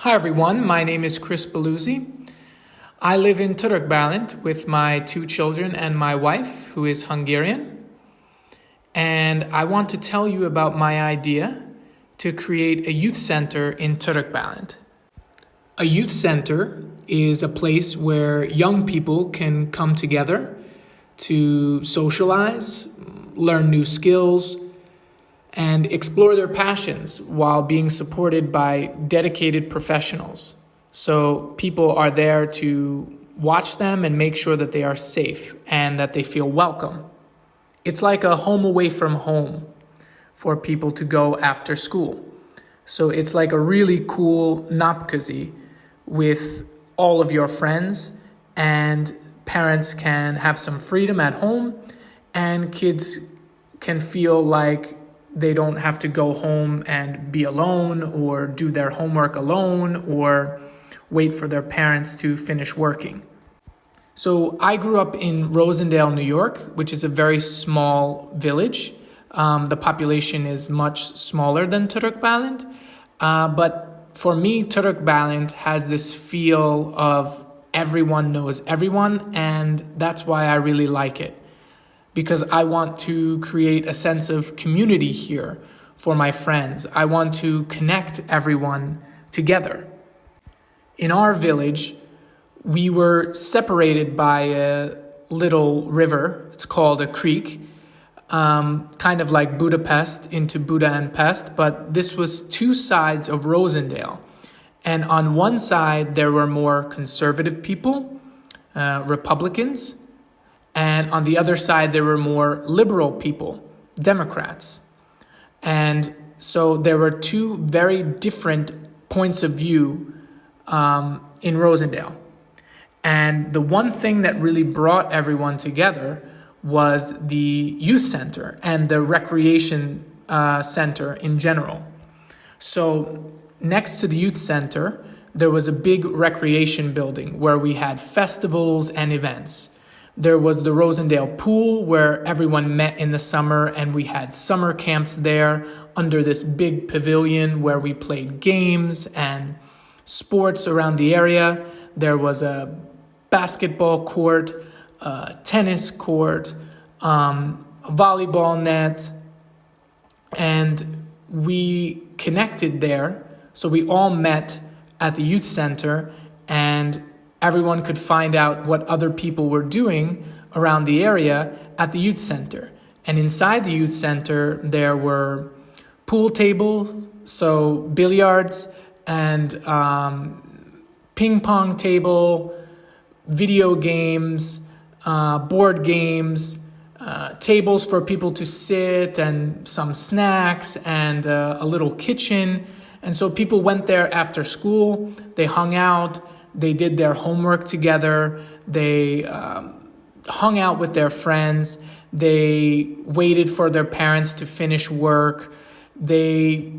Hi everyone, my name is Chris Beluzzi. I live in Törökbálint with my 2 children and my wife, who is Hungarian. And I want to tell you about my idea to create a youth center in Törökbálint. A youth center is a place where young people can come together to socialize, learn new skills, and explore their passions while being supported by dedicated professionals. So people are there to watch them and make sure that they are safe and that they feel welcome. It's like a home away from home for people to go after school. So it's like a really cool napközi with all of your friends, and parents can have some freedom at home and kids can feel like they don't have to go home and be alone or do their homework alone or wait for their parents to finish working. So I grew up in Rosendale, New York, which is a very small village. The population is much smaller than Törökbálint. But for me, Törökbálint has this feel of everyone knows everyone, and that's why I really like it. Because I want to create a sense of community here for my friends. I want to connect everyone together. In our village, we were separated by a little river. It's called a creek, kind of like Budapest into Buda and Pest, but this was 2 sides of Rosendale. And on one side, there were more conservative people, Republicans, and on the other side, there were more liberal people, Democrats. And so there were 2 very different points of view in Rosendale. And the one thing that really brought everyone together was the youth center and the recreation center in general. So next to the youth center, there was a big recreation building where we had festivals and events. There was the Rosendale pool where everyone met in the summer, and we had summer camps there under this big pavilion where we played games and sports around the area. There was a basketball court, a tennis court, a volleyball net, and we connected there. So we all met at the youth center, and everyone could find out what other people were doing around the area at the youth center. And inside the youth center, there were pool tables, so billiards, and ping pong table, video games, board games, tables for people to sit, and some snacks, and a little kitchen. And so people went there after school, they hung out, they did their homework together, they hung out with their friends, they waited for their parents to finish work, they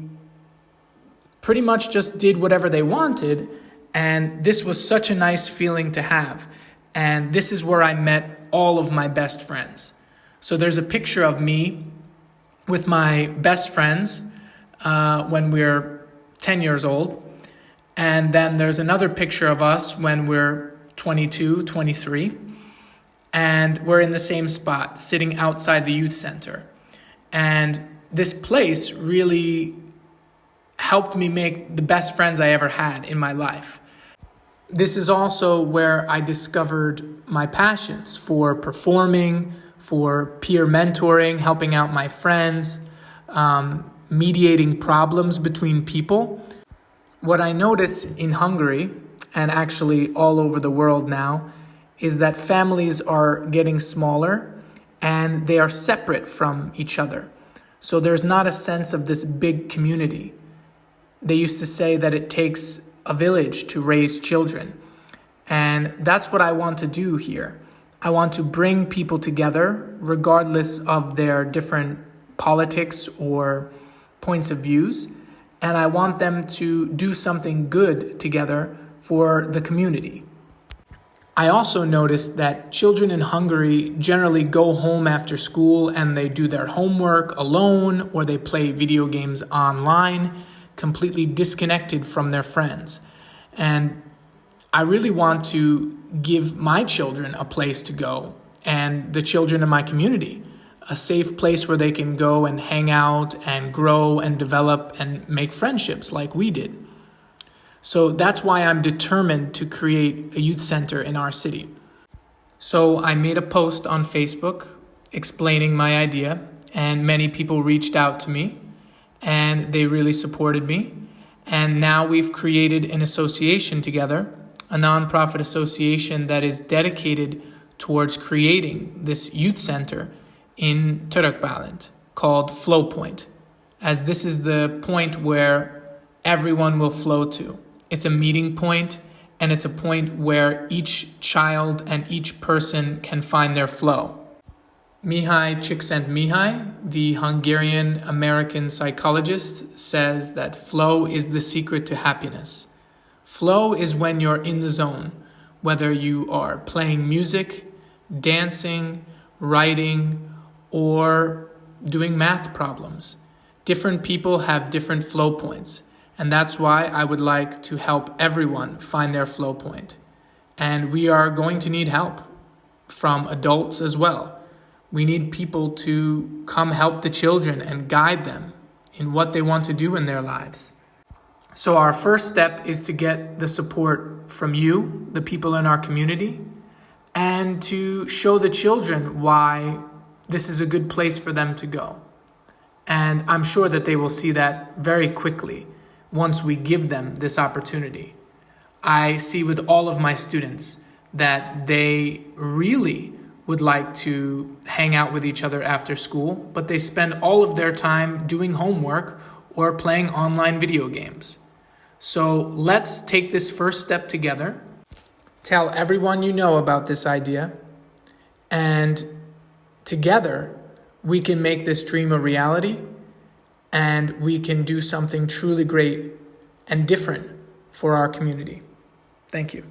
pretty much just did whatever they wanted, and this was such a nice feeling to have. And this is where I met all of my best friends. So there's a picture of me with my best friends when we're 10 years old. And then there's another picture of us when we're 22, 23. And we're in the same spot, sitting outside the youth center. And this place really helped me make the best friends I ever had in my life. This is also where I discovered my passions for performing, for peer mentoring, helping out my friends, mediating problems between people. What I notice in Hungary, and actually all over the world now, is that families are getting smaller and they are separate from each other. So there's not a sense of this big community. They used to say that it takes a village to raise children. And that's what I want to do here. I want to bring people together regardless of their different politics or points of views. And I want them to do something good together for the community. I also noticed that children in Hungary generally go home after school and they do their homework alone, or they play video games online, completely disconnected from their friends. And I really want to give my children a place to go, and the children in my community a safe place where they can go and hang out and grow and develop and make friendships like we did. So that's why I'm determined to create a youth center in our city. So I made a post on Facebook explaining my idea, and many people reached out to me and they really supported me. And now we've created an association together, a nonprofit association that is dedicated towards creating this youth center in Turkbalint called Flow Point, as this is the point where everyone will flow to. It's a meeting point, and it's a point where each child and each person can find their flow. Mihai Csikszentmihalyi, the Hungarian American psychologist, says that flow is the secret to happiness. Flow is when you're in the zone, whether you are playing music, dancing, writing, or doing math problems. Different people have different flow points, and that's why I would like to help everyone find their flow point. And we are going to need help from adults as well. We need people to come help the children and guide them in what they want to do in their lives. So our first step is to get the support from you, the people in our community, and to show the children why this is a good place for them to go. And I'm sure that they will see that very quickly once we give them this opportunity. I see with all of my students that they really would like to hang out with each other after school, but they spend all of their time doing homework or playing online video games. So let's take this first step together. Tell everyone you know about this idea, and together we can make this dream a reality, and we can do something truly great and different for our community. Thank you.